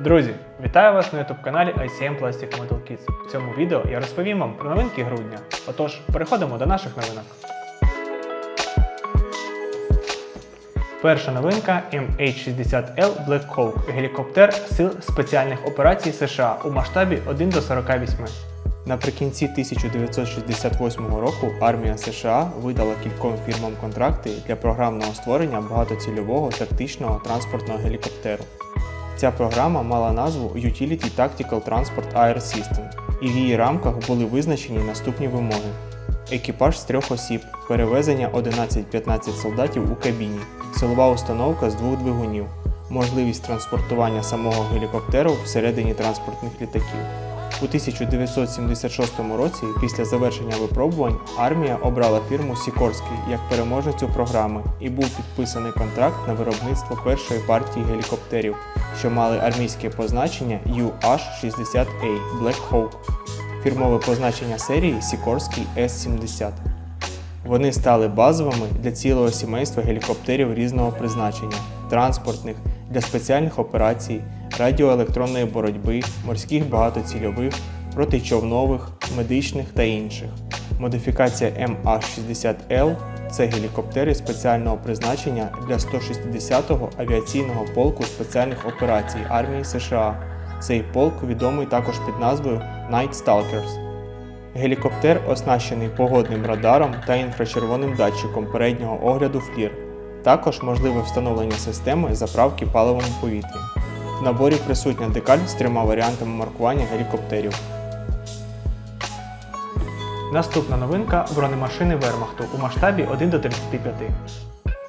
Друзі, вітаю вас на YouTube-каналі ICM Plastic Model Kits. В цьому відео я розповім вам про новинки грудня. Отож, переходимо до наших новинок. Перша новинка MH-60L Black Hawk – гелікоптер Сил спеціальних операцій США у масштабі 1 до 48. Наприкінці 1968 року армія США видала кільком фірмам контракти для програмного створення багатоцільового тактичного транспортного гелікоптеру. Ця програма мала назву Utility Tactical Transport Air System, і в її рамках були визначені наступні вимоги. Екіпаж з 3 осіб, перевезення 11-15 солдатів у кабіні, силова установка з 2 двигунів, можливість транспортування самого гелікоптеру всередині транспортних літаків. У 1976 році, після завершення випробувань, армія обрала фірму Сікорський як переможницю програми і був підписаний контракт на виробництво першої партії гелікоптерів, що мали армійське позначення UH-60A Black Hawk. Фірмове позначення серії Сікорський С-70. Вони стали базовими для цілого сімейства гелікоптерів різного призначення – транспортних, для спеціальних операцій, радіоелектронної боротьби, морських багатоцільових, протичовнових, медичних та інших. Модифікація MH-60L – це гелікоптери спеціального призначення для 160-го авіаційного полку спеціальних операцій армії США. Цей полк відомий також під назвою Night Stalkers. Гелікоптер оснащений погодним радаром та інфрачервоним датчиком переднього огляду FLIR. Також можливе встановлення системи заправки паливом у повітрі. В наборі присутня декаль з 3 варіантами маркування гелікоптерів. Наступна новинка – бронемашини Вермахту у масштабі 1 до 35.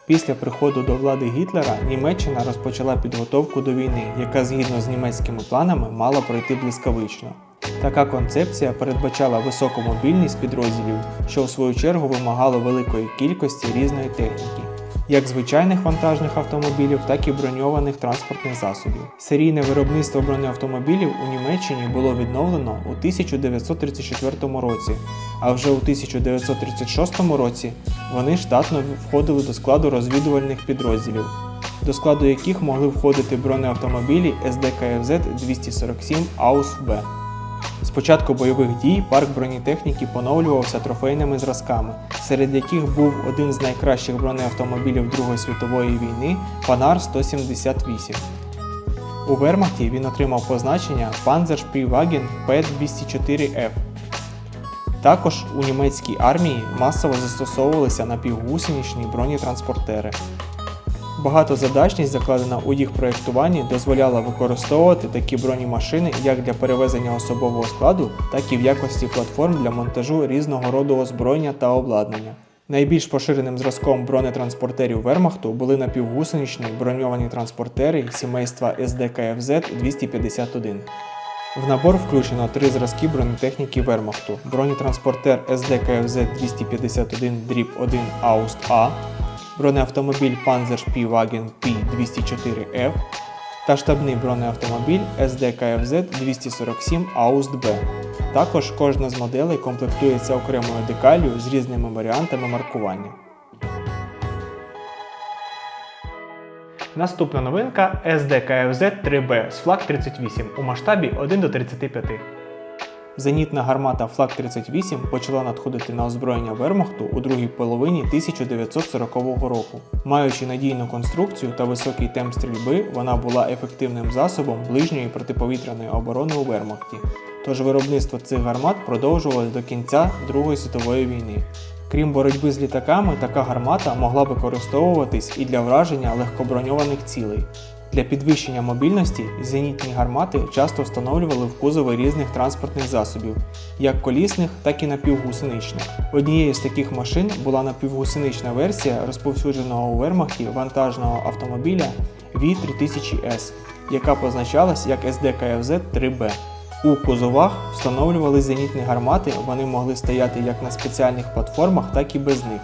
Після приходу до влади Гітлера Німеччина розпочала підготовку до війни, яка згідно з німецькими планами мала пройти блискавично. Така концепція передбачала високу мобільність підрозділів, що у свою чергу вимагало великої кількості різної техніки, як звичайних вантажних автомобілів, так і броньованих транспортних засобів. Серійне виробництво бронеавтомобілів у Німеччині було відновлено у 1934 році, а вже у 1936 році вони штатно входили до складу розвідувальних підрозділів, до складу яких могли входити бронеавтомобілі СД-КФЗ-247 АУС-Б. З початку бойових дій парк бронетехніки поновлювався трофейними зразками, серед яких був один з найкращих бронеавтомобілів Другої світової війни – Панар 178. У Вермахті він отримав позначення Panzerspreewagen P204F. Також у німецькій армії масово застосовувалися напівгусеничні бронетранспортери. Багатозадачність, закладена у їх проєктуванні, дозволяла використовувати такі бронемашини як для перевезення особового складу, так і в якості платформ для монтажу різного роду озброєння та обладнання. Найбільш поширеним зразком бронетранспортерів Вермахту були напівгусеничні броньовані транспортери сімейства СД-КФЗ-251. В набор включено 3 зразки бронетехніки Вермахту: бронетранспортер СД-КФЗ-251-1 АУС-А, бронеавтомобіль Panzerspreewagen P204F та штабний бронеавтомобіль СД-КФЗ-247 АУС-Б. Також кожна з моделей комплектується окремою декаллю з різними варіантами маркування. Наступна новинка – СД-КФЗ-3Б з Flak-38 у масштабі 1 до 35. Зенітна гармата Flak-38 почала надходити на озброєння Вермахту у другій половині 1940 року. Маючи надійну конструкцію та високий темп стрільби, вона була ефективним засобом ближньої протиповітряної оборони у Вермахті. Тож виробництво цих гармат продовжувалось до кінця Другої світової війни. Крім боротьби з літаками, така гармата могла використовуватись і для враження легкоброньованих цілей. Для підвищення мобільності зенітні гармати часто встановлювали в кузови різних транспортних засобів, як колісних, так і напівгусеничних. Однією з таких машин була напівгусенична версія розповсюдженого у Вермахті вантажного автомобіля V3000S, яка позначалась як СД-КФЗ-3Б. У кузовах встановлювали зенітні гармати, вони могли стояти як на спеціальних платформах, так і без них.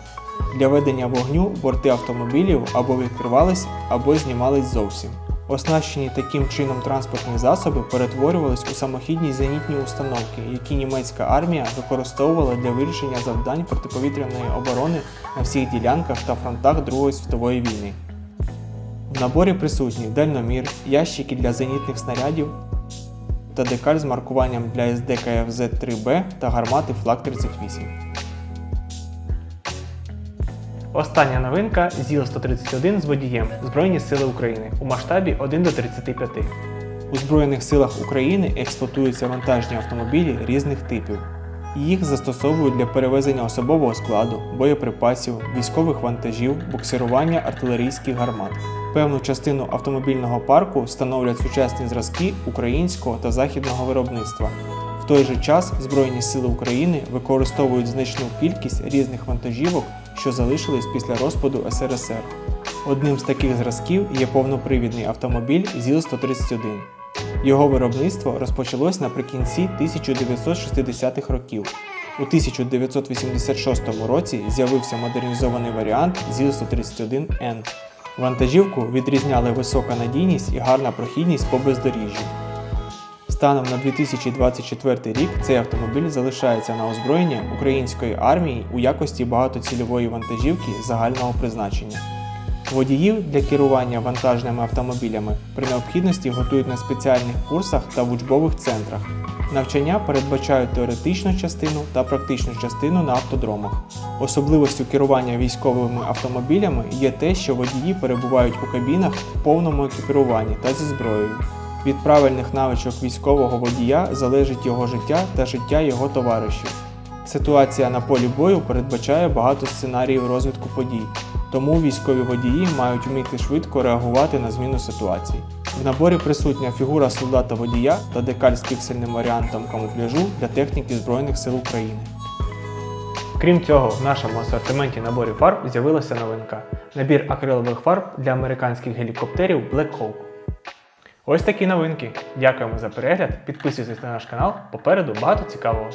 Для ведення вогню борти автомобілів або відкривались, або знімались зовсім. Оснащені таким чином транспортні засоби перетворювались у самохідні зенітні установки, які німецька армія використовувала для вирішення завдань протиповітряної оборони на всіх ділянках та фронтах Другої світової війни. В наборі присутні дальномір, ящики для зенітних снарядів та декаль з маркуванням для СД-КФЗ-3Б та гармати Флак-38. Остання новинка ЗІЛ-131 з водієм Збройні Сили України у масштабі 1:35. У Збройних силах України експлуатуються вантажні автомобілі різних типів. Їх застосовують для перевезення особового складу, боєприпасів, військових вантажів, буксирування артилерійських гармат. Певну частину автомобільного парку становлять сучасні зразки українського та західного виробництва. В той же час Збройні Сили України використовують значну кількість різних вантажівок, що залишились після розпаду СРСР. Одним з таких зразків є повнопривідний автомобіль ЗІЛ-131. Його виробництво розпочалось наприкінці 1960-х років. У 1986 році з'явився модернізований варіант ЗІЛ-131Н. Вантажівку відрізняли висока надійність і гарна прохідність по бездоріжжю. Станом на 2024 рік цей автомобіль залишається на озброєння української армії у якості багатоцільової вантажівки загального призначення. Водіїв для керування вантажними автомобілями при необхідності готують на спеціальних курсах та в учбових центрах. Навчання передбачають теоретичну частину та практичну частину на автодромах. Особливістю керування військовими автомобілями є те, що водії перебувають у кабінах в повному екіпіруванні та зі зброєю. Від правильних навичок військового водія залежить його життя та життя його товаришів. Ситуація на полі бою передбачає багато сценаріїв розвитку подій, тому військові водії мають вміти швидко реагувати на зміну ситуації. В наборі присутня фігура солдата-водія та декаль з піксельним варіантом камуфляжу для техніки Збройних Сил України. Крім цього, в нашому асортименті наборів фарб з'явилася новинка – набір акрилових фарб для американських гелікоптерів Black Hawk. Ось такі новинки. Дякуємо за перегляд, підписуйтесь на наш канал, попереду багато цікавого.